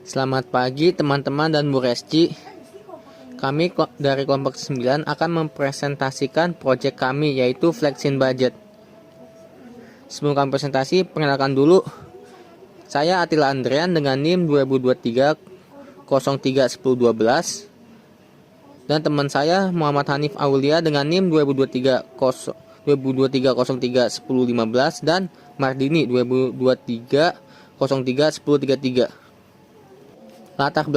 Selamat pagi teman-teman dan Bu Resti. Kami dari kelompok 9 akan mempresentasikan proyek kami yaitu Flexin Budget. Sebelum kami presentasi, perkenalkan dulu. Saya Atila Andrian dengan NIM 2023 031012 dan teman saya Muhammad Hanif Aulia dengan NIM 2023 031015 dan Mardini 2023 031033. Latar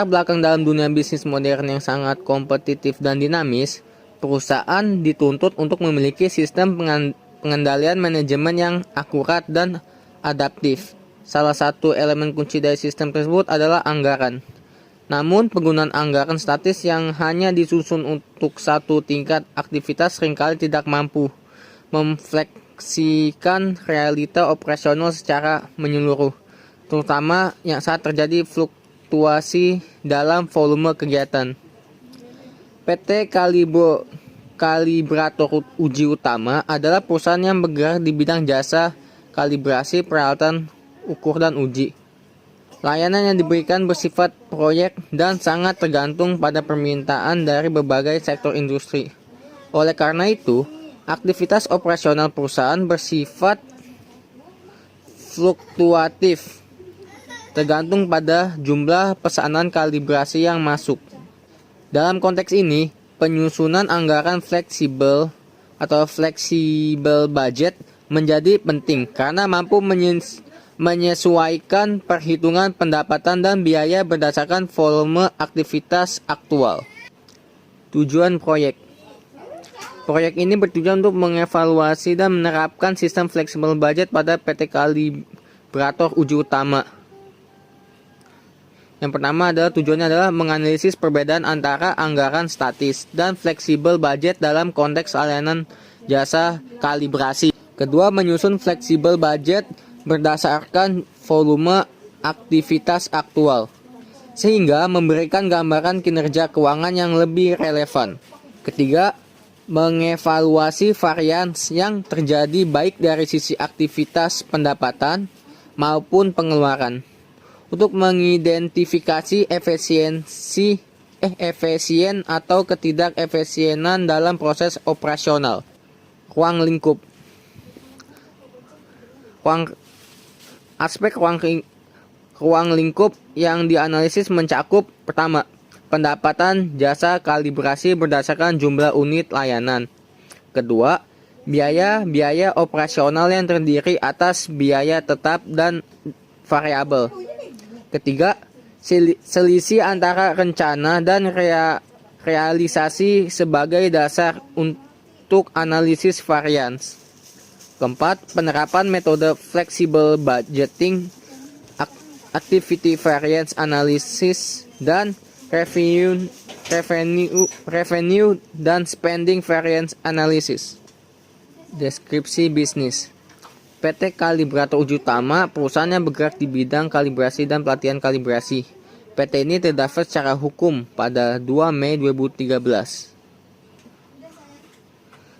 belakang dalam dunia bisnis modern yang sangat kompetitif dan dinamis, perusahaan dituntut untuk memiliki sistem pengendalian manajemen yang akurat dan adaptif. Salah satu elemen kunci dari sistem tersebut adalah anggaran. Namun, penggunaan anggaran statis yang hanya disusun untuk satu tingkat aktivitas seringkali tidak mampu memfleksikan realita operasional secara menyeluruh, terutama yang saat terjadi fluktuasi dalam volume kegiatan. PT Kalibrator Uji Utama adalah perusahaan yang bergerak di bidang jasa kalibrasi peralatan ukur dan uji. Layanan yang diberikan bersifat proyek dan sangat tergantung pada permintaan dari berbagai sektor industri. Oleh karena itu, aktivitas operasional perusahaan bersifat fluktuatif, tergantung pada jumlah pesanan kalibrasi yang masuk. Dalam konteks ini, penyusunan anggaran fleksibel atau flexible budget menjadi penting karena mampu menyesuaikan perhitungan pendapatan dan biaya berdasarkan volume aktivitas aktual. Tujuan proyek ini bertujuan untuk mengevaluasi dan menerapkan sistem flexible budget pada PT Kalibrator Uji Utama. Yang pertama tujuannya adalah menganalisis perbedaan antara anggaran statis dan fleksibel budget dalam konteks layanan jasa kalibrasi. Kedua, menyusun fleksibel budget berdasarkan volume aktivitas aktual, sehingga memberikan gambaran kinerja keuangan yang lebih relevan. Ketiga, mengevaluasi varians yang terjadi baik dari sisi aktivitas pendapatan maupun pengeluaran, untuk mengidentifikasi efisien atau ketidakefisienan dalam proses operasional. Aspek ruang lingkup yang dianalisis mencakup: pertama, pendapatan jasa kalibrasi berdasarkan jumlah unit layanan. Kedua, biaya operasional yang terdiri atas biaya tetap dan variabel. Ketiga, selisih antara rencana dan realisasi sebagai dasar untuk analisis varians. Keempat, penerapan metode flexible budgeting, activity variance analysis, dan revenue dan spending variance analysis. Deskripsi bisnis. PT Kalibrator Uji Utama perusahaan yang bergerak di bidang kalibrasi dan pelatihan kalibrasi. PT ini terdaftar secara hukum pada 2 Mei 2013.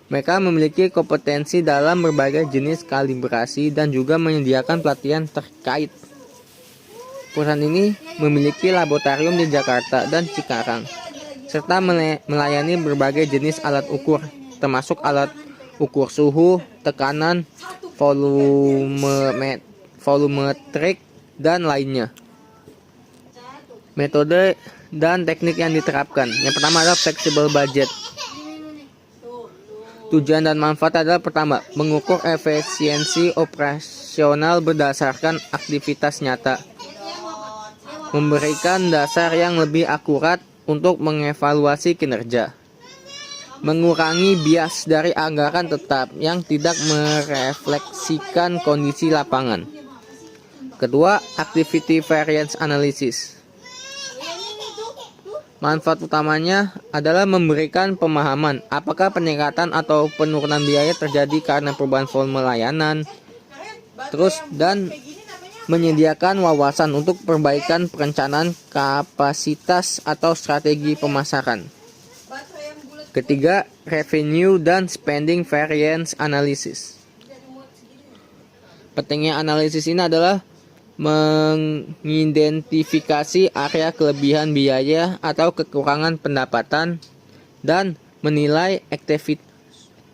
Mereka memiliki kompetensi dalam berbagai jenis kalibrasi dan juga menyediakan pelatihan terkait. Perusahaan ini memiliki laboratorium di Jakarta dan Cikarang, serta melayani berbagai jenis alat ukur, termasuk alat ukur suhu, tekanan, volumetrik, dan lainnya. Metode dan teknik yang diterapkan. Yang pertama adalah flexible budget. Tujuan dan manfaat adalah: pertama, mengukur efisiensi operasional berdasarkan aktivitas nyata, memberikan dasar yang lebih akurat untuk mengevaluasi kinerja, mengurangi bias dari anggaran tetap yang tidak merefleksikan kondisi lapangan. Kedua, activity variance analysis. Manfaat utamanya adalah memberikan pemahaman apakah peningkatan atau penurunan biaya terjadi karena perubahan volume layanan, dan menyediakan wawasan untuk perbaikan perencanaan kapasitas atau strategi pemasaran. Ketiga, revenue dan spending variance analysis. Pentingnya analisis ini adalah mengidentifikasi area kelebihan biaya atau kekurangan pendapatan, dan menilai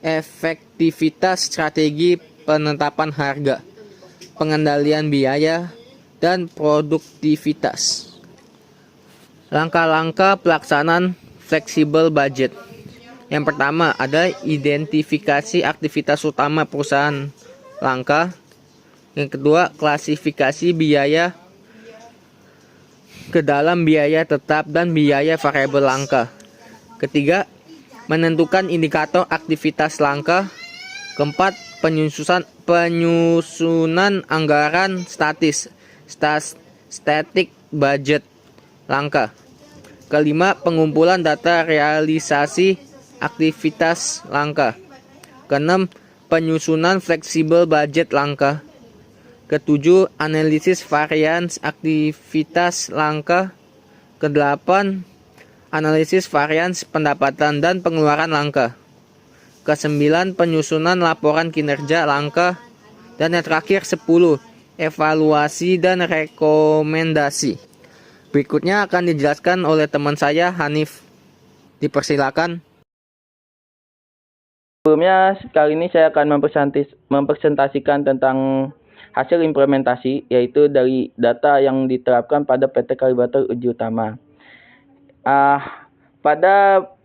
efektivitas strategi penetapan harga, pengendalian biaya, dan produktivitas. Langkah-langkah pelaksanaan fleksibel budget. Yang pertama ada identifikasi aktivitas utama perusahaan langka. Yang kedua, klasifikasi biaya ke dalam biaya tetap dan biaya variabel langka. Ketiga, menentukan indikator aktivitas langka. Keempat, penyusunan anggaran static budget langka. Kelima, pengumpulan data realisasi aktivitas langka. Keenam, penyusunan fleksibel budget langka. Ketujuh, analisis varians aktivitas langka. Kedelapan, analisis varians pendapatan dan pengeluaran langka. Kesembilan, penyusunan laporan kinerja langka. Dan yang terakhir 10, evaluasi dan rekomendasi. Berikutnya akan dijelaskan oleh teman saya Hanif. Dipersilakan. Sebelumnya, kali ini saya akan mempresentasikan tentang hasil implementasi, yaitu dari data yang diterapkan pada PT Kalibrator Uji Utama. Pada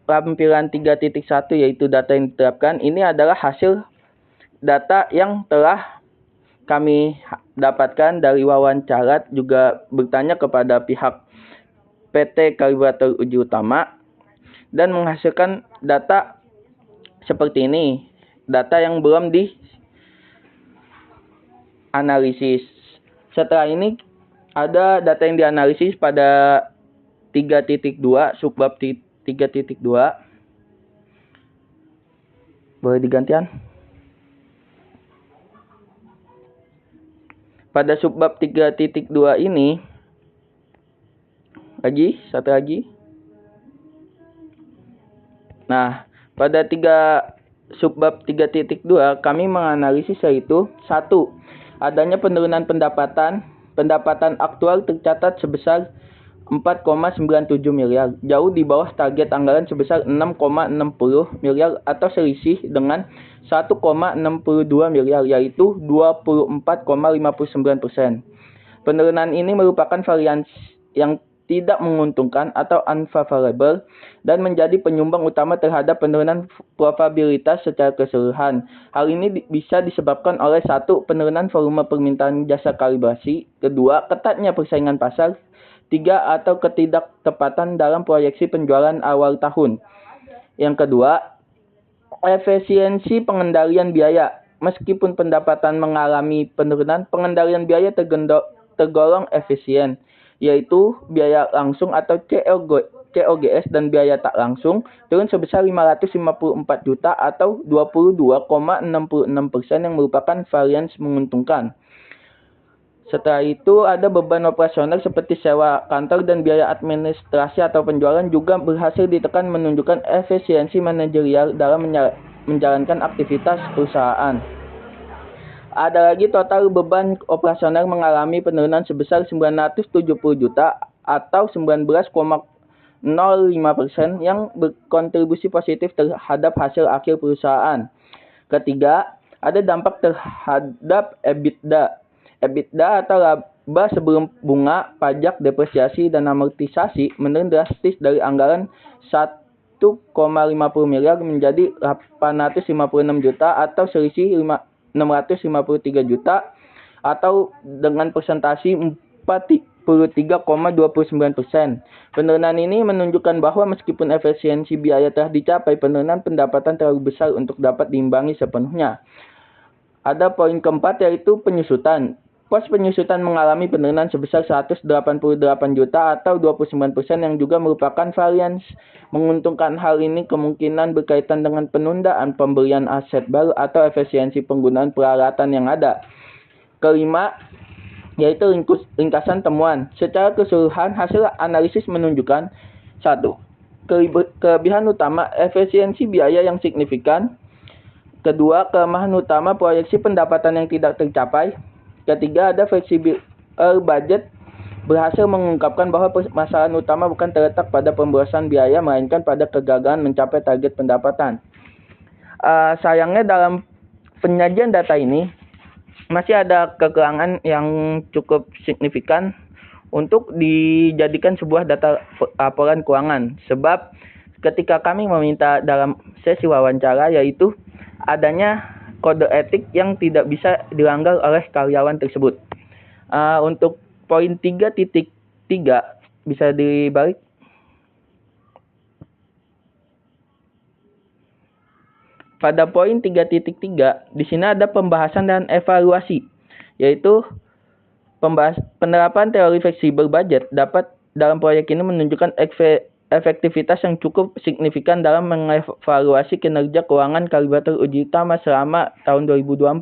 lampiran 3.1 yaitu data yang diterapkan, ini adalah hasil data yang telah kami dapatkan dari wawancara, juga bertanya kepada pihak PT Kalibrator Uji Utama, dan menghasilkan data seperti ini. Data yang belum dianalisis. Setelah ini ada data yang dianalisis pada 3.2, subbab 3.2. Boleh digantian? Pada subbab 3.2 ini, satu lagi. Nah, pada subbab 3.2 kami menganalisis, yaitu 1. Adanya penurunan pendapatan aktual tercatat sebesar 4,97 miliar, jauh di bawah target anggaran sebesar 6,60 miliar atau selisih dengan 1,62 miliar, yaitu 24,59%. Penurunan ini merupakan varians yang tidak menguntungkan atau unfavorable dan menjadi penyumbang utama terhadap penurunan probabilitas secara keseluruhan. Hal ini bisa disebabkan oleh 1. Penurunan volume permintaan jasa kalibrasi. 2. Ketatnya persaingan pasar. 3. Atau ketidaktepatan dalam proyeksi penjualan awal tahun. Yang kedua, efisiensi pengendalian biaya. Meskipun pendapatan mengalami penurunan, pengendalian biaya tergolong efisien, yaitu biaya langsung atau COGS dan biaya tak langsung turun sebesar 554 juta atau 22,66% yang merupakan varians menguntungkan. Setelah itu ada beban operasional seperti sewa kantor dan biaya administrasi atau penjualan juga berhasil ditekan, menunjukkan efisiensi manajerial dalam menjalankan aktivitas perusahaan. Ada lagi total beban operasional mengalami penurunan sebesar 970 juta atau 19,05% yang berkontribusi positif terhadap hasil akhir perusahaan. Ketiga, ada dampak terhadap EBITDA. EBITDA atau laba sebelum bunga, pajak, depresiasi, dan amortisasi menurun drastis dari anggaran 1,50 miliar menjadi 856 juta atau selisih 653 juta atau dengan persentase 43,29%. Penurunan ini menunjukkan bahwa meskipun efisiensi biaya telah dicapai, penurunan pendapatan terlalu besar untuk dapat diimbangi sepenuhnya. Ada poin keempat, yaitu penyusutan. Pos penyusutan mengalami penurunan sebesar 188 juta atau 29% yang juga merupakan varians menguntungkan. Hal ini kemungkinan berkaitan dengan penundaan pembelian aset baru atau efisiensi penggunaan peralatan yang ada. Kelima, yaitu ringkasan temuan. Secara keseluruhan, hasil analisis menunjukkan 1. Kelebihan utama, efisiensi biaya yang signifikan. 2. Kelemahan utama, proyeksi pendapatan yang tidak tercapai. Ketiga, ada Budget berhasil mengungkapkan bahwa permasalahan utama bukan terletak pada pemborosan biaya, melainkan pada kegagalan mencapai target pendapatan. Sayangnya dalam penyajian data ini masih ada kekurangan yang cukup signifikan untuk dijadikan sebuah data laporan keuangan. Sebab ketika kami meminta dalam sesi wawancara, yaitu adanya kode etik yang tidak bisa dilanggar oleh karyawan tersebut. Untuk poin 3.3 bisa dibalik. Pada poin 3.3 di sini ada pembahasan dan evaluasi, yaitu penerapan teori fleksibel budget dapat dalam proyek ini menunjukkan efektivitas yang cukup signifikan dalam mengevaluasi kinerja keuangan kalibrator uji utama selama tahun 2024.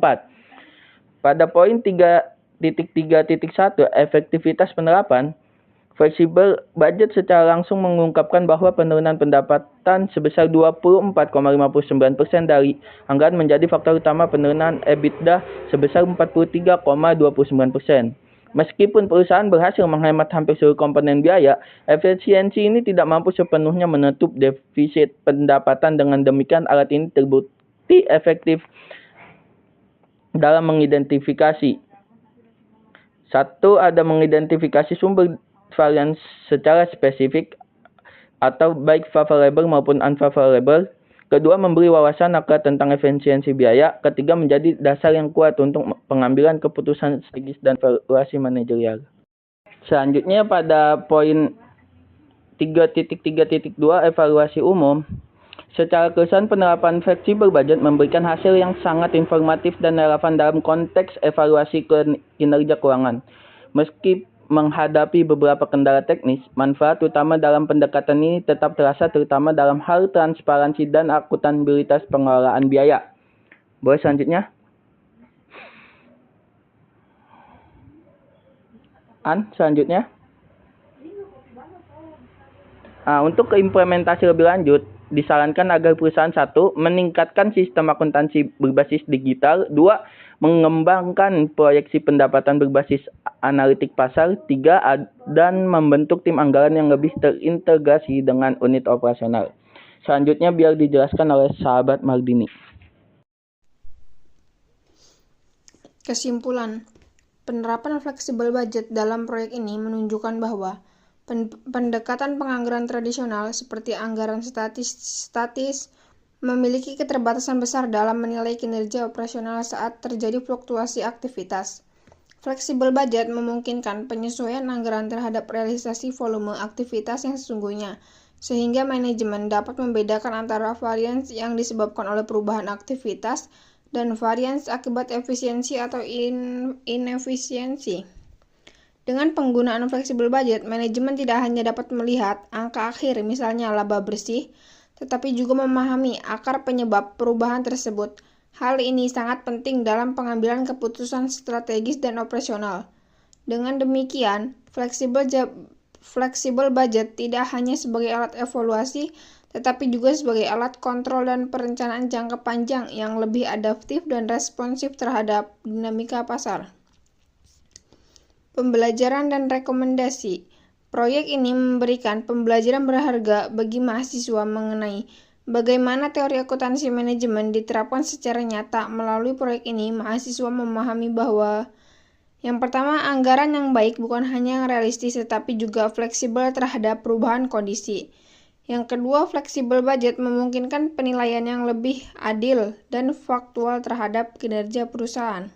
Pada poin 3.3.1 efektivitas penerapan, fleksibel budget secara langsung mengungkapkan bahwa penurunan pendapatan sebesar 24,59% dari anggaran menjadi faktor utama penurunan EBITDA sebesar 43,29%. Meskipun perusahaan berhasil menghemat hampir seluruh komponen biaya, efisiensi ini tidak mampu sepenuhnya menutup defisit pendapatan. Dengan demikian, alat ini terbukti efektif dalam mengidentifikasi. Satu, ada mengidentifikasi sumber varians secara spesifik atau baik favorable maupun unfavorable. Kedua, memberi wawasan akar tentang efisiensi biaya. Ketiga, menjadi dasar yang kuat untuk pengambilan keputusan strategis dan evaluasi manajerial. Selanjutnya pada poin 3.3.2 evaluasi umum. Secara keseluruhan penerapan fleksibel budget memberikan hasil yang sangat informatif dan relevan dalam konteks evaluasi kinerja keuangan. Meski menghadapi beberapa kendala teknis, manfaat utama dalam pendekatan ini tetap terasa, terutama dalam hal transparansi dan akuntabilitas pengelolaan biaya. Boleh selanjutnya? Selanjutnya. Untuk keimplementasi lebih lanjut, disarankan agar perusahaan 1. Meningkatkan sistem akuntansi berbasis digital. 2. Mengembangkan proyeksi pendapatan berbasis analitik pasar. 3. Dan membentuk tim anggaran yang lebih terintegrasi dengan unit operasional. Selanjutnya biar dijelaskan oleh sahabat Mardini. Kesimpulan, penerapan fleksibel budget dalam proyek ini menunjukkan bahwa pendekatan penganggaran tradisional seperti anggaran statis memiliki keterbatasan besar dalam menilai kinerja operasional saat terjadi fluktuasi aktivitas. Fleksibel budget memungkinkan penyesuaian anggaran terhadap realisasi volume aktivitas yang sesungguhnya, sehingga manajemen dapat membedakan antara varians yang disebabkan oleh perubahan aktivitas dan varians akibat efisiensi atau inefisiensi. Dengan penggunaan fleksibel budget, manajemen tidak hanya dapat melihat angka akhir, misalnya laba bersih, tetapi juga memahami akar penyebab perubahan tersebut. Hal ini sangat penting dalam pengambilan keputusan strategis dan operasional. Dengan demikian, fleksibel budget tidak hanya sebagai alat evaluasi, tetapi juga sebagai alat kontrol dan perencanaan jangka panjang yang lebih adaptif dan responsif terhadap dinamika pasar. Pembelajaran dan rekomendasi. Proyek ini memberikan pembelajaran berharga bagi mahasiswa mengenai bagaimana teori akuntansi manajemen diterapkan secara nyata. Melalui proyek ini, mahasiswa memahami bahwa yang pertama, anggaran yang baik bukan hanya realistis tetapi juga fleksibel terhadap perubahan kondisi. Yang kedua, fleksibel budget memungkinkan penilaian yang lebih adil dan faktual terhadap kinerja perusahaan.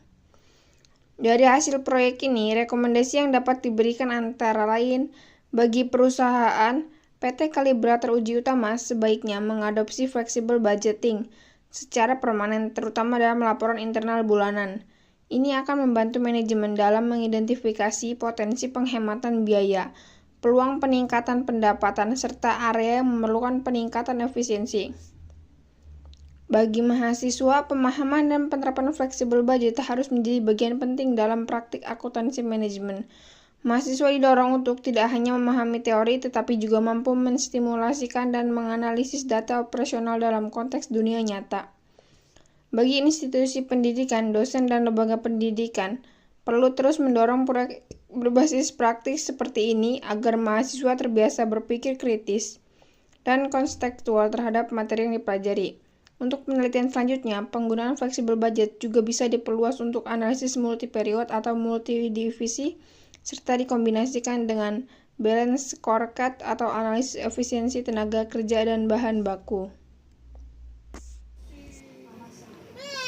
Dari hasil proyek ini, rekomendasi yang dapat diberikan antara lain, bagi perusahaan, PT Kalibrator Uji Utama sebaiknya mengadopsi flexible budgeting secara permanen, terutama dalam laporan internal bulanan. Ini akan membantu manajemen dalam mengidentifikasi potensi penghematan biaya, peluang peningkatan pendapatan, serta area yang memerlukan peningkatan efisiensi. Bagi mahasiswa, pemahaman dan penerapan fleksibel budget harus menjadi bagian penting dalam praktik akuntansi manajemen. Mahasiswa didorong untuk tidak hanya memahami teori, tetapi juga mampu menstimulasikan dan menganalisis data operasional dalam konteks dunia nyata. Bagi institusi pendidikan, dosen dan lembaga pendidikan, perlu terus mendorong berbasis praktis seperti ini agar mahasiswa terbiasa berpikir kritis dan kontekstual terhadap materi yang dipelajari. Untuk penelitian selanjutnya, penggunaan fleksibel budget juga bisa diperluas untuk analisis multiperiod atau multidivisi, serta dikombinasikan dengan balance scorecard atau analisis efisiensi tenaga kerja dan bahan baku.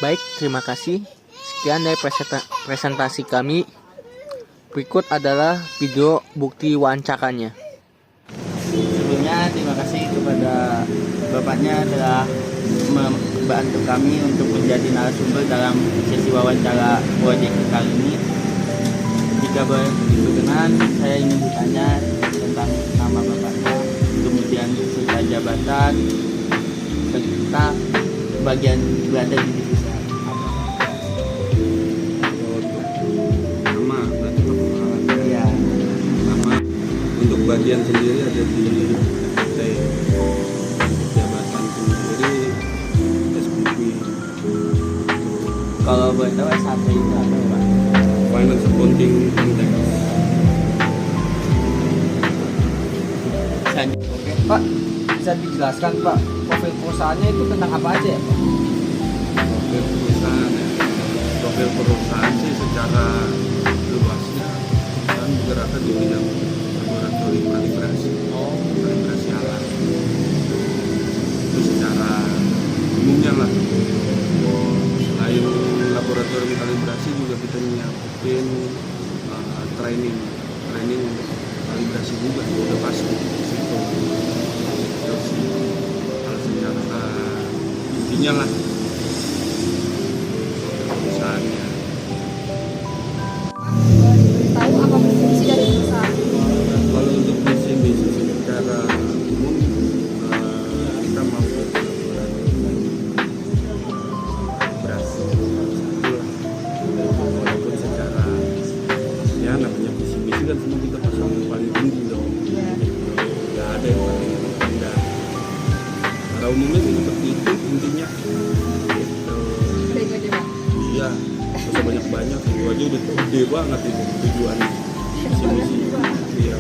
Baik, terima kasih. Sekian dari presentasi kami. Berikut adalah video bukti wawancaranya. Sebelumnya terima kasih kepada Bapaknya telah membantu kami untuk menjadi narasumber dalam sesi wawancara proyek kali ini. Jika boleh berkenan, saya ingin bertanya tentang nama Bapaknya, kemudian serta jabatan, serta bagian berada di divisi apa. Nama berarti Bapak. Iya. Nama untuk bagian sendiri ada di PT, jabatan sendiri SPP, Kalau boleh tahu S1 itu apa ya, Pak? Finance Accounting and Tax. Oke, Pak, bisa dijelaskan Pak, profil perusahaannya itu tentang apa aja ya Pak? Profil perusahaan ya. Profil perusahaan sih secara luasnya kan bergerak di bidang laboratorium kalibrasi, kalibrasi alat. Itu secara umumnya lah. Selain laboratorium kalibrasi juga kita nyiapin training untuk kalibrasi juga udah pasti di situ. Terus kalau secara intinya lah perusahaannya. Tahu apa fungsi dari perusahaan? Kalau untuk misi secara umum kita mau kalibrasi walaupun secara ya namanya visi kan semua kita pasang yang paling tinggi dong. Nggak ada yang paling rendah. Pada umumnya sih seperti itu intinya. Gitu. Udah itu aja Pak. Iya, nggak usah banyak-banyak. Itu aja udah gede banget itu tujuannya. Visi misi. Iya.